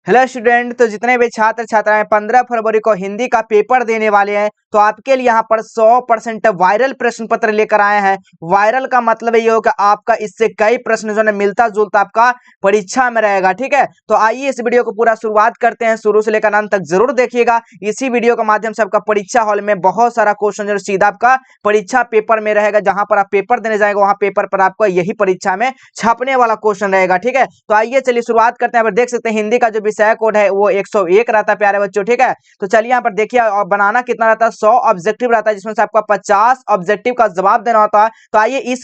Hello student, तो जितने भी छात्र छात्राएं 15 फरवरी को हिंदी का पेपर देने वाले हैं तो आपके लिए यहाँ पर 100% वायरल प्रश्न पत्र लेकर आए हैं। वायरल का मतलब ये हो कि आपका इससे कई प्रश्न जो है मिलता जुलता आपका परीक्षा में रहेगा। ठीक है, तो आइए इस वीडियो को पूरा शुरुआत करते हैं, शुरू से लेकर अंत तक जरूर देखिएगा। इसी वीडियो के माध्यम से आपका परीक्षा हॉल में बहुत सारा क्वेश्चन जो सीधा आपका परीक्षा पेपर में रहेगा। जहां पर आप पेपर देने जाएंगे वहां पेपर पर आपको यही परीक्षा में छपने वाला क्वेश्चन रहेगा। ठीक है, तो आइए चलिए शुरुआत करते हैं। देख सकते हैं हिंदी का जो विषय कोड है वो 101 रहता है प्यारे बच्चों। ठीक है, तो चलिए यहाँ पर देखिए बनाना कितना रहता है, 100 ऑब्जेक्टिव रहता है जिसमें से आपका 50 ऑब्जेक्टिव का जवाब देना होता है। तो आइए इस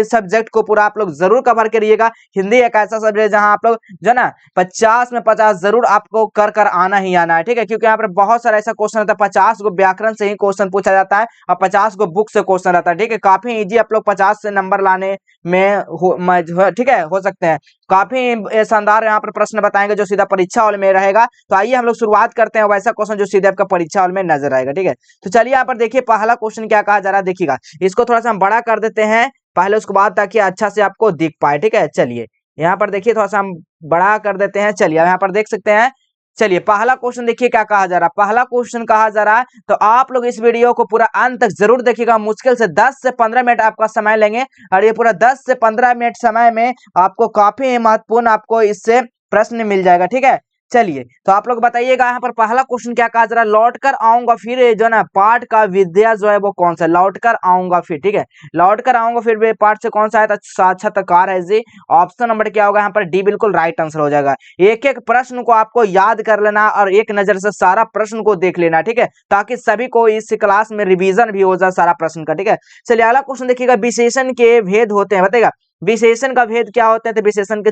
सब्जेक्ट को पूरा आप लोग जरूर कवर करिएगा। हिंदी एक ऐसा सब्जेक्ट जहां आप लोग जो ना 50 में 50 जरूर आपको कर आना ही आना है। ठीक है, क्योंकि यहाँ पर बहुत सारा ऐसा क्वेश्चन रहता है, 50 को व्याकरण से ही क्वेश्चन पूछा जाता है और 50 को बुक से क्वेश्चन रहता है। ठीक है, काफी इजी आप लोग 50 से नंबर लाने में ठीक है हो सकते हैं। काफी शानदार यहाँ पर प्रश्न बताएंगे जो सीधा परीक्षा हॉल में रहेगा। तो आइए हम लोग शुरुआत करते हैं वैसा क्वेश्चन जो सीधे आपका परीक्षा हॉल में नजर आएगा। ठीक है, तो चलिए यहाँ पर देखिए पहला क्वेश्चन क्या कहा जा रहा है, देखिएगा इसको थोड़ा सा हम बड़ा कर देते हैं पहले, उसके बाद ताकि अच्छा से आपको दिख पाए। ठीक है, चलिए यहाँ पर देखिए थोड़ा सा हम बड़ा कर देते हैं। चलिए यहाँ पर देख सकते हैं। चलिए पहला क्वेश्चन देखिए क्या कहा जा रहा है। पहला क्वेश्चन कहा जा रहा है, तो आप लोग इस वीडियो को पूरा अंत तक जरूर देखिएगा। मुश्किल से 10 से 15 मिनट आपका समय लेंगे और ये पूरा 10 से 15 मिनट समय में आपको काफी महत्वपूर्ण आपको इससे प्रश्न मिल जाएगा। ठीक है, चलिए तो आप लोग बताइएगा यहाँ पर पहला क्वेश्चन क्या कहा जा रहा है, लौट कर आऊंगा फिर जो ना पाठ का विद्या जो है वो कौन सा, लौट कर आऊंगा फिर। ठीक है, लौट कर आऊंगा फिर पाठ से कौन सा है, तो साक्षात्कार है जी। ऑप्शन नंबर क्या होगा यहाँ पर, डी बिल्कुल राइट आंसर हो जाएगा। एक एक प्रश्न को आपको याद कर लेना और एक नजर से सारा प्रश्न को देख लेना। ठीक है, ताकि सभी को इस क्लास में रिवीजन भी हो जाए सारा प्रश्न का। ठीक है, चलिए अगला क्वेश्चन देखिएगा, विशेषण के भेद होते हैं, बताइएगा विशेषण का भेद क्या होते हैं। तो विशेषण के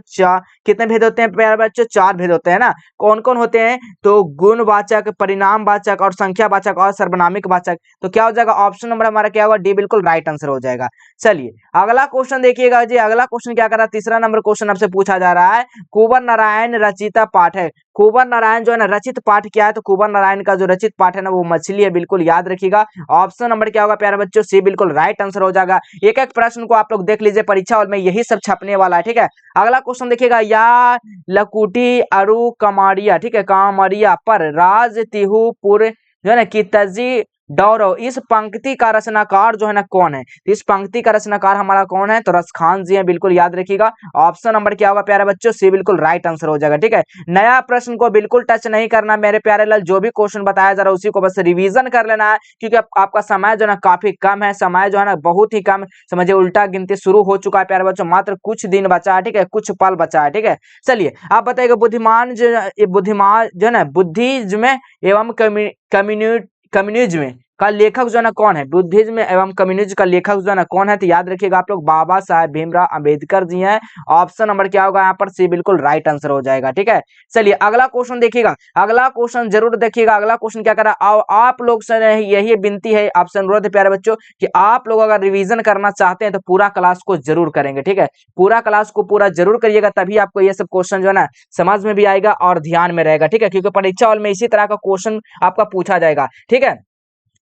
कितने भेद होते हैं प्यारे बच्चों, 4 भेद होते हैं ना। कौन कौन होते हैं, तो गुणवाचक, परिणामवाचक और संख्यावाचक और सर्वनामिक वाचक। तो क्या हो जाएगा, ऑप्शन नंबर हमारा क्या होगा, डी बिल्कुल राइट आंसर हो जाएगा। चलिए अगला क्वेश्चन देखिएगा जी, अगला क्वेश्चन क्या कर रहा है, तीसरा नंबर क्वेश्चन आपसे पूछा जा रहा है, कुंवर नारायण रचिता पाठ है। कुंवर नारायण जो है ना रचित पाठ क्या है, तो कुंवर नारायण का जो रचित पाठ है ना वो मछली है, बिल्कुल याद रखिएगा। ऑप्शन नंबर क्या होगा प्यारे बच्चों, सी बिल्कुल राइट आंसर हो जाएगा। एक एक प्रश्न को आप लोग देख लीजिए, परीक्षा हॉल में यही सब छपने वाला है। ठीक है, अगला क्वेश्चन देखिएगा, या लकुटी अरु कमारिया, ठीक है कामरिया पर राज तिहुपुर जो है ना की तजी डौरव, इस पंक्ति का रचनाकार जो है ना कौन है, तो इस पंक्ति का रचनाकार हमारा कौन है, तो रसखान जी है, बिल्कुल याद रखिएगा। ऑप्शन नंबर क्या होगा प्यारे बच्चों, सी बिल्कुल राइट आंसर हो जाएगा। ठीक है, नया प्रश्न को बिल्कुल टच नहीं करना मेरे प्यारे लाल, जो भी क्वेश्चन बताया जा रहा है उसी को बस रिवीजन कर लेना है, क्योंकि आपका समय जो है ना काफी कम है, समय जो है ना बहुत ही कम, समझिए उल्टा गिनती शुरू हो चुका है प्यारे बच्चों, मात्र कुछ दिन बचा है। ठीक है, कुछ पल बचा है। ठीक है, चलिए आप बताइएगा बुद्धिमान जो है ना बुद्धिज्म एवं कम्युनिज्म का लेखक जो है ना कौन है, बुद्धिज्म एवं कम्युनिज्म का लेखक जो है ना कौन है, तो याद रखिएगा आप लोग बाबा साहेब भीमराव अंबेडकर जी हैं। ऑप्शन नंबर क्या होगा यहाँ पर, सी बिल्कुल राइट आंसर हो जाएगा। ठीक है, चलिए अगला क्वेश्चन देखिएगा, अगला क्वेश्चन जरूर देखिएगा। अगला क्वेश्चन क्या कर रहा है, आप लोग से यही विनती है, आपसे अनुरोध है प्यारे बच्चों कि आप लोग अगर रिवीजन करना चाहते हैं तो पूरा क्लास को जरूर करेंगे। ठीक है, पूरा क्लास को पूरा जरूर करिएगा, तभी आपको ये सब क्वेश्चन जो है ना समझ में भी आएगा और ध्यान में रहेगा। ठीक है, क्योंकि परीक्षा हॉल में इसी तरह का क्वेश्चन आपका पूछा जाएगा। ठीक है,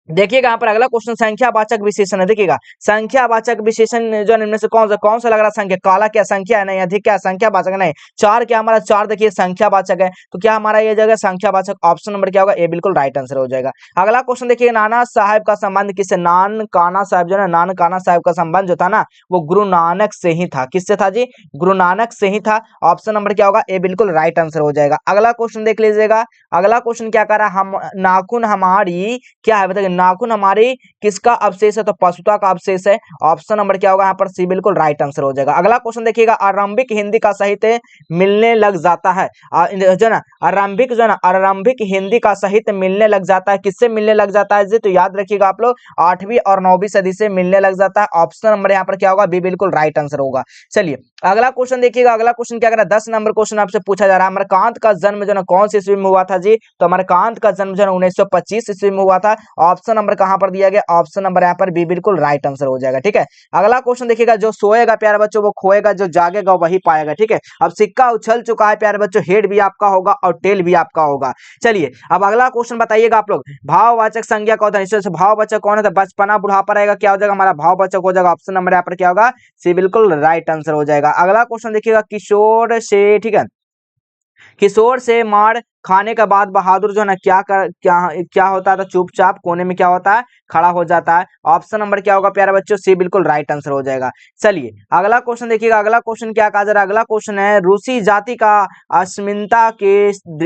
देखिएगा यहाँ पर अगला क्वेश्चन संख्यावाचक विशेषण है। देखिएगा संख्यावाचक विशेषण जो इनमें से कौन सा लग रहा है, संख्या काला क्या संख्या है, नहीं अधिक क्या संख्यावाचक नहीं, 4 क्या हमारा 4 देखिए संख्यावाचक है, तो क्या हमारा ये जगह संख्यावाचक, ऑप्शन नंबर क्या होगा, ए बिल्कुल राइट आंसर हो जाएगा। अगला क्वेश्चन देखिए, नाना साहब का संबंध किससे, नानकाना साहब जो है नानकाना साहब का संबंध जो था ना वो गुरु नानक से ही था। किससे था जी, गुरु नानक से ही था। ऑप्शन नंबर क्या होगा, ए बिल्कुल राइट आंसर हो जाएगा। अगला क्वेश्चन देख लीजिएगा, अगला क्वेश्चन क्या कर रहा है, हम नाखून हमारी क्या है, बताइए नाखून हमारी किसका अवशेष है, तो पशुता का अवशेष है। ऑप्शन नंबर क्या होगा यहाँ पर, सी बिल्कुल राइट आंसर हो जाएगा। अगला क्वेश्चन देखिएगा, आरंभिक हिंदी का साहित्य मिलने लग जाता है, जो ना आरंभिक जो ना आरंभिक हिंदी का साहित्य मिलने लग जाता है, किससे मिलने लग जाता है जी, तो याद रखिएगा आप लोग 8वीं और 9वीं सदी से मिलने लग जाता है। ऑप्शन नंबर यहाँ पर क्या होगा, बी बिल्कुल राइट आंसर होगा। चलिए अगला क्वेश्चन देखिएगा, अगला क्वेश्चन क्या कर रहा है, 10 नंबर क्वेश्चन आपसे पूछा जा रहा है, अमरकांत का जन्म जो ना कौन सी ईस्वी में हुआ था जी, तो अमरकांत का जन्म जो है 1925 ईस्वी में हुआ था। ऑप्शन नंबर कहां पर दिया गया, ऑप्शन नंबर यहाँ पर बी बिल्कुल राइट आंसर हो जाएगा। ठीक है, अगला क्वेश्चन देखिएगा, जो सोएगा प्यारे बच्चों वो खोएगा, जो जागेगा वही पाएगा। ठीक है, अब सिक्का उछल चुका है प्यारे बच्चों, हेड भी आपका होगा और टेल भी आपका होगा। चलिए अब अगला क्वेश्चन बताइएगा आप लोग, भाववाचक संज्ञा का होता है, इससे भाववाचक कौन है, तो बचपना बुढ़ापा रहेगा, क्या हो जाएगा हमारा भाववाचक हो जाएगा। ऑप्शन नंबर यहाँ पर क्या होगा, सी बिल्कुल राइट आंसर हो जाएगा। अगला क्वेश्चन देखिएगा, किशोर से, ठीक है किशोर से मार खाने के बाद बहादुर जो है ना क्या होता था, चुपचाप कोने में क्या होता है, खड़ा हो जाता है। ऑप्शन नंबर क्या होगा प्यारे बच्चों, सी बिल्कुल राइट आंसर हो जाएगा। चलिए अगला क्वेश्चन देखिएगा, अगला क्वेश्चन क्या कहा जा रहा है, अगला क्वेश्चन है रूसी जाति का अस्मिता के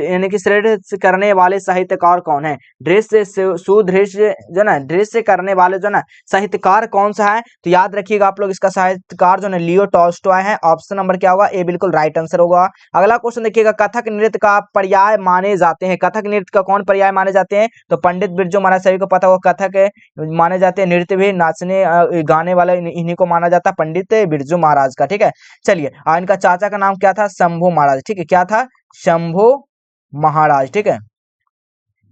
यानी कि श्रेष्ठ करने वाले साहित्यकार कौन है। दृश्य सुदृश्य जो ना दृश्य करने वाले जो ना साहित्यकार कौन सा है, तो याद रखिएगा आप लोग इसका साहित्यकार जो है लियो टॉल्स्टॉय है। ऑप्शन नंबर क्या होगा, ए बिल्कुल राइट आंसर होगा। अगला क्वेश्चन देखिएगा, कथक नृत्य का पर्याय माने जाते हैं, कथक नृत्य का कौन पर्याय माने जाते हैं, तो पंडित बिरजू महाराज, सभी को पता होगा कथक माने जाते हैं, नृत्य भी नाचने गाने वाला इन्हीं को माना जाता है, पंडित बिरजू महाराज का। ठीक है, चलिए इनका चाचा का नाम क्या था, शंभू महाराज। ठीक है, क्या था, शंभू महाराज। ठीक है,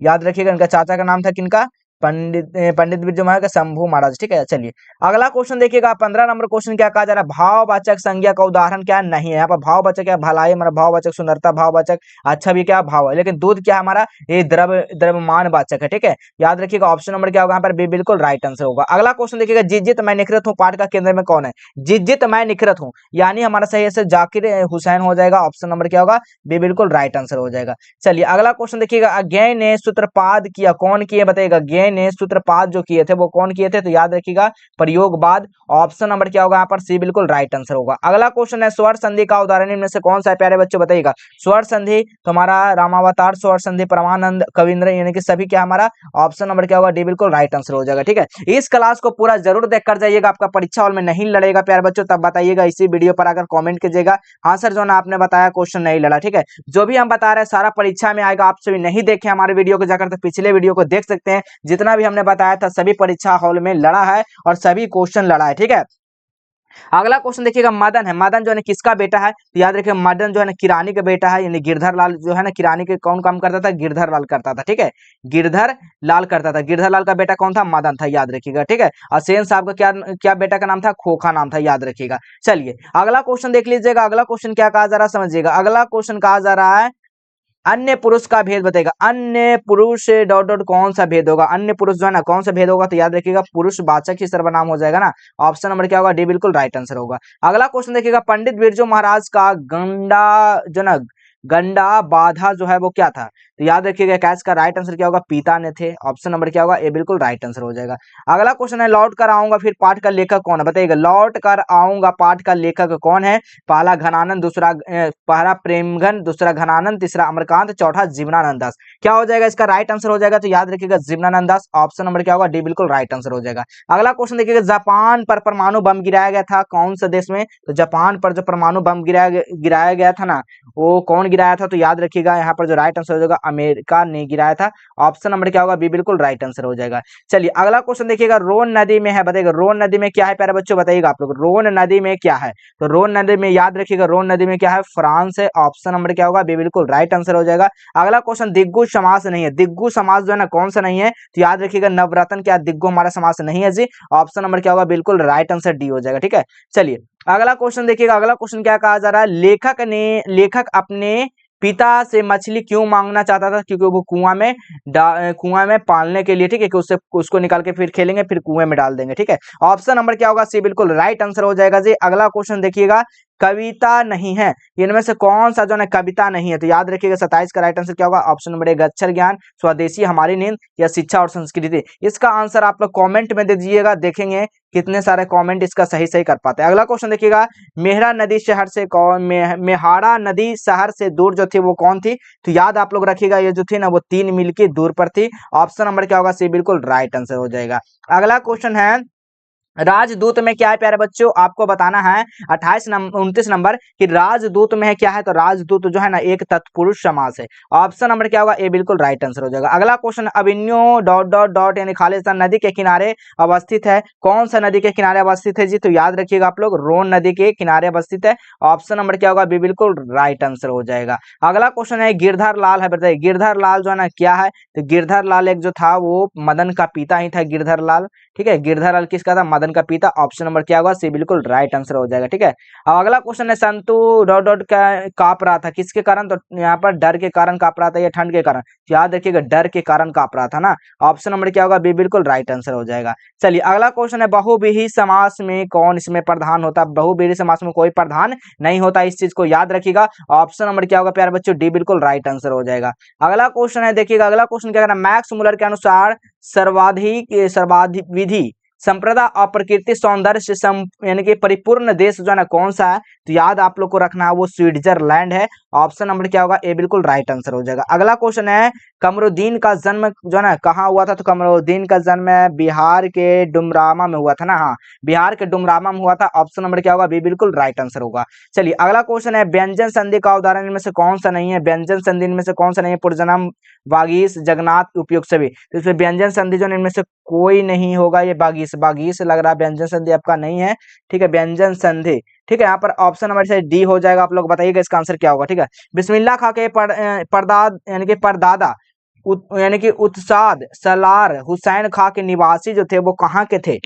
याद रखिएगा इनका चाचा का नाम था किनका, पंडित बिरजू महाराज का, शंभू महाराज। ठीक है, चलिए अगला क्वेश्चन देखिएगा, 15 नंबर क्वेश्चन क्या कहा जा रहा है, भाववाचक संज्ञा का उदाहरण क्या नहीं है। यहाँ पर भाववाचक क्या, भलाई हमारा भाववाचक, सुंदरता भाववाचक, अच्छा भी क्या भाव है, लेकिन दूध क्या हमारा, ये द्रव्यमान वाचक है। ठीक है, याद रखिएगा ऑप्शन नंबर क्या होगा यहाँ पर, बी बिल्कुल राइट आंसर होगा। अगला क्वेश्चन देखिएगा, जित मैं निखरत हूँ पाठ का केंद्र में कौन है, जित मैं निखरत हूँ यानी हमारा सही है जाकिर हुसैन हो जाएगा। ऑप्शन नंबर क्या होगा, बी बिल्कुल राइट आंसर हो जाएगा। चलिए अगला क्वेश्चन देखिएगा, अज्ञेय ने सूत्रपात किया, कौन किए बताइएगा, अज्ञेय ने सूत्रपात जो किए थे वो कौन किए थे, तो याद रखिएगा प्रयोगवाद। ऑप्शन नंबर क्या होगा यहाँ पर, सी बिल्कुल राइट आंसर होगा। अगला क्वेश्चन है, स्वर संधि का उदाहरण इनमें से कौन सा है प्यारे बच्चों बताइएगा। स्वर संधि तुम्हारा रामावतार, स्वर संधि परमानंद, कविंद्र, यानी कि सभी क्या हमारा, ऑप्शन नंबर क्या होगा, डी बिल्कुल राइट आंसर हो जाएगा। ठीक है, इस क्लास को पूरा जरूर देख कर जाइएगा, आपका परीक्षा हॉल में नहीं लड़ेगा प्यारे बच्चों, तब बताइएगा इसी वीडियो पर आकर कॉमेंट कीजिएगा, हाँ सर जो ना आपने बताया क्वेश्चन नहीं लड़ा। ठीक है, जो भी हम बता रहे हैं सारा परीक्षा में आएगा, आप सभी नहीं देखे हमारे वीडियो को जाकर तो पिछले वीडियो को देख सकते हैं, जितना भी हमने बताया था सभी परीक्षा हॉल में लड़ा है और सभी क्वेश्चन लड़ा है। ठीक है, अगला क्वेश्चन देखिएगा, मदन है, मदन जो है किसका बेटा है, तो याद रखिए मदन जो है ना किरानी का बेटा है, यानी गिरधर लाल जो है ना किरानी के कौन काम करता था, गिरधर लाल करता था। ठीक है, गिरधर लाल करता था, गिरधर लाल का बेटा कौन था, मदन था, याद रखिएगा। ठीक है, और सेन साहब का क्या क्या बेटा का नाम था, खोखा नाम था, याद रखिएगा। चलिए अगला क्वेश्चन देख लीजिएगा, अगला क्वेश्चन क्या कहा जा रहा है समझिएगा, अगला क्वेश्चन कहा जा रहा है, अन्य पुरुष का भेद बताएगा, अन्य पुरुष डॉट डॉट कौन सा भेद होगा, अन्य पुरुष जो है ना कौन सा भेद होगा, तो याद रखिएगा पुरुषवाचक ही सर्वनाम हो जाएगा ना। ऑप्शन नंबर क्या होगा, डी बिल्कुल राइट आंसर होगा। अगला क्वेश्चन देखिएगा, पंडित बिरजू महाराज का गंडा जो ना गंडा बाधा जो है वो क्या था, तो याद रखिएगा कैच का राइट आंसर क्या होगा, पिता ने थे। ऑप्शन नंबर क्या होगा, ए बिल्कुल राइट आंसर हो जाएगा। अगला क्वेश्चन है, लौट कर आऊंगा फिर पाठ का लेखक कौन है बताइएगा, लौट कर आऊंगा पाठ का लेखक कौन है, पहला घनानंद, दूसरा पहला प्रेमघन, दूसरा घनानंद, तीसरा अमरकांत, चौथा जीवनानंद दास। क्या हो जाएगा इसका राइट आंसर हो जाएगा, तो याद रखिएगा जीवनानंद दास। ऑप्शन नंबर क्या होगा, डी बिल्कुल राइट आंसर हो जाएगा। अगला क्वेश्चन देखिएगा, जापान पर परमाणु बम गिराया गया था कौन सा देश में, तो जापान पर जो परमाणु बम गिराया गया था ना वो कौन गिराया था, तो याद रखिएगा यहाँ पर जो राइट आंसर हो जाएगा अमेरिका ने गिराया था। ऑप्शन नंबर क्या होगा, बी बिल्कुल राइट आंसर हो जाएगा। चलिए अगला क्वेश्चन देखिएगा, रोन नदी में है बताइएगा, रोन नदी में क्या है प्यारे बच्चों बताइएगा आप लोग, रोन नदी में क्या है, तो रोन नदी में याद रखिएगा रोन नदी में क्या है, फ्रांस है। ऑप्शन नंबर क्या होगा, बी बिल्कुल राइट आंसर हो जाएगा। अगला क्वेश्चन, दिग्गु समास नहीं है, दिग्गु समास जो है ना कौन सा नहीं है, तो याद रखिएगा नवरत्न, क्या दिग्गु हमारा समास नहीं है जी। ऑप्शन नंबर क्या होगा, बिल्कुल राइट आंसर डी हो जाएगा। ठीक है, चलिए अगला क्वेश्चन देखिएगा, अगला क्वेश्चन क्या कहा जा रहा है, लेखक अपने पिता से मछली क्यों मांगना चाहता था, क्योंकि वो कुआं में पालने के लिए, ठीक है, कि उसको निकाल के फिर खेलेंगे फिर कुएं में डाल देंगे। ठीक है, ऑप्शन नंबर क्या होगा, सी बिल्कुल राइट आंसर हो जाएगा जी। अगला क्वेश्चन देखिएगा, कविता नहीं है, इनमें से कौन सा जो है कविता नहीं है, तो याद रखिएगा 27 का राइट आंसर क्या होगा, ऑप्शन नंबर ए अक्षर ज्ञान, स्वदेशी, हमारी नींद, या शिक्षा और संस्कृति। इसका आंसर आप लोग कमेंट में दे दीजिएगा, देखेंगे कितने सारे कमेंट इसका सही कर पाते हैं। अगला क्वेश्चन देखिएगा, मेहाड़ा नदी शहर से दूर जो थी वो कौन थी, तो याद आप लोग रखिएगा ये जो थी ना वो 3 मील की दूर पर थी। ऑप्शन नंबर क्या होगा, सी बिल्कुल राइट आंसर हो जाएगा। अगला क्वेश्चन है, राजदूत में क्या है प्यारे बच्चों, आपको बताना है 29 नंबर कि राजदूत में है क्या है, तो राजदूत जो है ना एक तत्पुरुष समास है। ऑप्शन नंबर क्या होगा, ए बिल्कुल राइट आंसर हो जाएगा। अगला क्वेश्चन, अभिन्यो डॉट डॉट डॉट यानी खालिस्तान नदी के किनारे अवस्थित है, कौन सा नदी के किनारे अवस्थित है जी, तो याद रखिएगा आप लोग रोन नदी के किनारे अवस्थित है। ऑप्शन नंबर क्या होगा, बी बिल्कुल राइट आंसर हो जाएगा। अगला क्वेश्चन है, गिरधर लाल है बताइए, गिरधर लाल जो है ना क्या है, तो गिरधर लाल एक जो था वो मदन का पिता ही था, गिरधर लाल। ठीक है, गिरधर लाल किसका था, साधन का पिता, ऑप्शन नंबर क्या होगा सी बिल्कुल राइट आंसर हो जाएगा। ठीक है, अब अगला क्वेश्चन है संतु डॉट डॉट कांप रहा था किसके कारण, तो यहाँ पर डर के कारण कांप रहा था या ठंड के कारण, तो याद रखिएगा डर के कारण कांप रहा था ना, ऑप्शन नंबर क्या होगा बी बिल्कुल राइट आंसर हो जाएगा। चलिए अगला क्वेश्चन है बहुव्रीहि समास में कौन इसमें प्रधान होता है, बहुव्रीहि समास में कोई प्रधान नहीं होता, इस चीज को याद रखिएगा, ऑप्शन नंबर क्या होगा प्यारे बच्चों डी बिल्कुल राइट आंसर हो जाएगा। अगला क्वेश्चन है देखिएगा, अगला क्वेश्चन क्या कहना है, मैक्स मुलर के अनुसार सर्वाधिक विधि संप्रदा और प्रकृति सौंदर्य से यानी कि परिपूर्ण देश जो है ना कौन सा है, तो याद आप लोग को रखना है वो स्विट्जरलैंड है, ऑप्शन नंबर क्या होगा ए बिल्कुल राइट आंसर हो जाएगा। अगला क्वेश्चन है कमरुद्दीन का जन्म जो है ना कहाँ हुआ था, तो कमरुद्दीन का जन्म बिहार के डुमरामा में हुआ था ना, हाँ बिहार के डुमरामा में हुआ था, ऑप्शन नंबर क्या होगा बी बिल्कुल राइट आंसर होगा। चलिए अगला क्वेश्चन है व्यंजन संधि का उदाहरण इनमें से कौन सा नहीं है, व्यंजन संधि इनमें से कौन सा नहीं है, पुरजनम बागीस जगन्नाथ उपयुक्त सभी, तो इसमें व्यंजन संधि जो इनमें से कोई नहीं होगा, ये बागीस बागीस लग रहा है, व्यंजन संधि आपका नहीं है। ठीक है व्यंजन संधि, ठीक है यहाँ पर ऑप्शन नंबर से डी हो जाएगा, आप लोग बताइएगा इसका आंसर क्या होगा। ठीक है बिस्मिल्लाह खा के परदाद यानी कि परदादा यानी कि उत्साद सलार हुसैन खा के निवासी जो थे वो कहाँ के थे,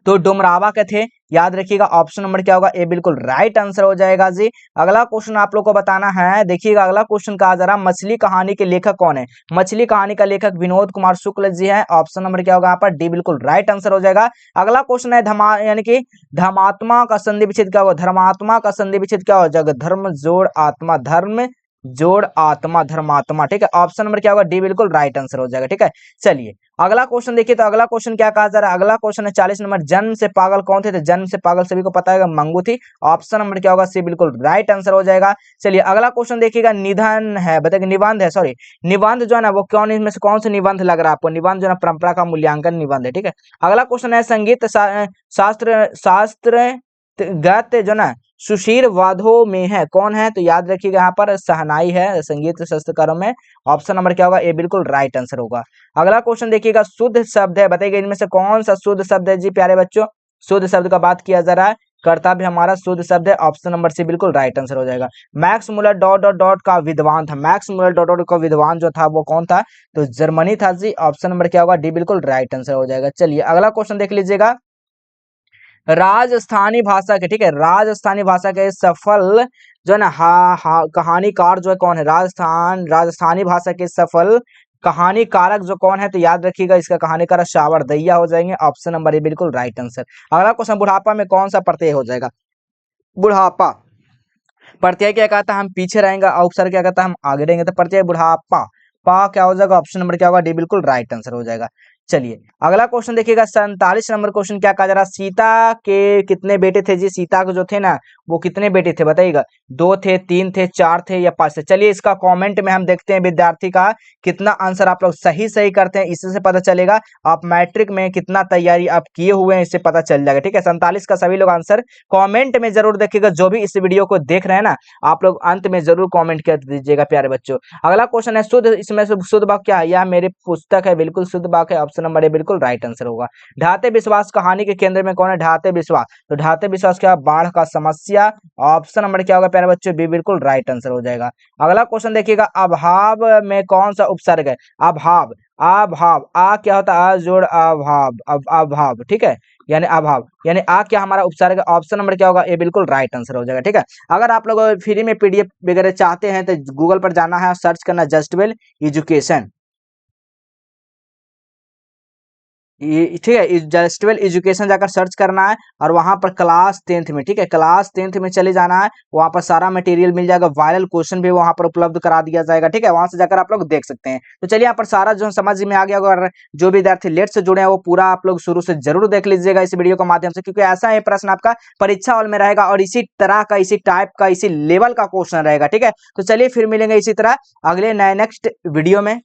तो डुमरावा के थे, याद रखिएगा ऑप्शन नंबर क्या होगा ए बिल्कुल राइट आंसर हो जाएगा जी। अगला क्वेश्चन आप लोग को बताना है, देखिएगा अगला क्वेश्चन कहा जा रहा मछली कहानी के लेखक कौन है, मछली कहानी का लेखक विनोद कुमार शुक्ल जी है, ऑप्शन नंबर क्या होगा यहाँ पर डी बिल्कुल राइट आंसर हो जाएगा। अगला क्वेश्चन है यानी कि धर्मात्मा का संधि विच्छेद क्या होगा, धर्मात्मा का संधि विच्छेद क्या हो जाएगा, धर्म जोड़ आत्मा, धर्म जोड़ आत्मा धर्मात्मा, ठीक है ऑप्शन नंबर क्या होगा डी बिल्कुल राइट आंसर हो जाएगा। ठीक है चलिए अगला क्वेश्चन देखिए, तो अगला क्वेश्चन क्या कहा जा रहा है, अगला क्वेश्चन है 40 नंबर, जन्म से पागल कौन थे, तो जन्म से पागल सभी को पता है मंगू थी, ऑप्शन नंबर क्या होगा सी बिल्कुल राइट आंसर हो जाएगा। चलिए अगला क्वेश्चन देखिएगा, निधन है बताइए, निबंध है सॉरी निबंध जो है ना वो कौन इसमें से कौन सा निबंध लग रहा है आपको, निबंध जो है परंपरा का मूल्यांकन निबंध है। ठीक है अगला क्वेश्चन है संगीत शास्त्र गद्य जो ना सुशील वादों में है कौन है, तो याद रखिएगा यहाँ पर सहनाई है संगीत शास्त्रकारों में, ऑप्शन नंबर क्या होगा ए बिल्कुल राइट आंसर होगा। अगला क्वेश्चन देखिएगा, शुद्ध शब्द है बताइएगा इनमें से कौन सा शुद्ध शब्द है जी प्यारे बच्चों, शुद्ध शब्द का बात किया जा रहा है, कर्तव्य हमारा शुद्ध शब्द है, ऑप्शन नंबर सी बिल्कुल राइट आंसर हो जाएगा। Max Muller dot dot dot का विद्वान था, मैक्स मुलर डॉट डॉट का विद्वान जो था वो कौन था, तो जर्मनी था जी, ऑप्शन नंबर क्या होगा डी बिल्कुल राइट आंसर हो जाएगा। चलिए अगला क्वेश्चन देख लीजिएगा, राजस्थानी भाषा के, ठीक है राजस्थानी भाषा के सफल जो है ना कहानीकार जो है कौन है, राजस्थानी भाषा के सफल कहानीकारक जो कौन है, तो याद रखिएगा इसका कहानीकार शावर दैया हो जाएंगे, ऑप्शन नंबर ए बिल्कुल राइट आंसर। अगला क्वेश्चन, बुढ़ापा में कौन सा प्रत्यय हो जाएगा, बुढ़ापा प्रत्यय क्या कहता है हम पीछे रहेंगे, अवसर क्या कहता है हम आगे रहेंगे, तो प्रत्यय बुढ़ापा पा क्या हो जाएगा, ऑप्शन नंबर क्या होगा डी बिल्कुल राइट आंसर हो जाएगा। चलिए अगला क्वेश्चन देखिएगा, 47 नंबर क्वेश्चन क्या कहा जा रहा है, सीता के कितने बेटे थे जी, सीता के जो थे ना वो कितने बेटे थे बताइएगा, 2 थे 3 थे 4 थे या 5 थे। चलिए इसका कमेंट में हम देखते हैं विद्यार्थी का कितना आंसर आप लोग सही करते हैं, इससे पता चलेगा आप मैट्रिक में कितना तैयारी आप किए हुए हैं, इससे पता चल जाएगा। ठीक है 47 का सभी लोग आंसर कॉमेंट में जरूर देखिएगा, जो भी इस वीडियो को देख रहे हैं ना आप लोग अंत में जरूर कॉमेंट कर दीजिएगा प्यारे बच्चों। अगला क्वेश्चन है शुद्ध, इसमें से शुद्ध वाक्य क्या है, यह मेरी पुस्तक है, बिल्कुल शुद्ध वाक्य है, ऑप्शन नंबर ए बिल्कुल राइट आंसर होगा। ढाते विश्वास कहानी के केंद्र में कौन है, ढाते विश्वास, तो ढाते विश्वास क्या, बाढ़ का समस्या, ऑप्शन नंबर क्या होगा प्यारे बच्चों बी बिल्कुल राइट आंसर हो जाएगा। अगला क्वेश्चन देखिएगा, अभाव में कौन सा उपसर्ग है, अभाव अभाव आ क्या होता है, जोड़ अभाव अभाव, ठीक है यानी अभाव यानी आ क्या हमारा उपसर्ग, ऑप्शन नंबर क्या होगा ए बिल्कुल राइट आंसर हो जाएगा। ठीक है अगर आप लोग फ्री में पीडीएफ वगैरह चाहते हैं तो गूगल पर जाना है, सर्च करना जस्टवेल एजुकेशन, ठीक है जस्टवेल एजुकेशन जाकर सर्च करना है और वहां पर क्लास 10th में, ठीक है क्लास 10th में चले जाना है, वहां पर सारा मटेरियल मिल जाएगा, वायरल क्वेश्चन भी वहां पर उपलब्ध करा दिया जाएगा। ठीक है वहां से जाकर आप लोग देख सकते हैं। तो चलिए यहाँ पर सारा जो समझ में आ गया, अगर जो विद्यार्थी लेट से जुड़े हैं वो पूरा आप लोग शुरू से जरूर देख लीजिएगा इस वीडियो के माध्यम से, क्योंकि ऐसा ही प्रश्न आपका परीक्षा हॉल में रहेगा और इसी तरह का इसी टाइप का इसी लेवल का क्वेश्चन रहेगा। ठीक है तो चलिए फिर मिलेंगे इसी तरह अगले नए नेक्स्ट वीडियो में।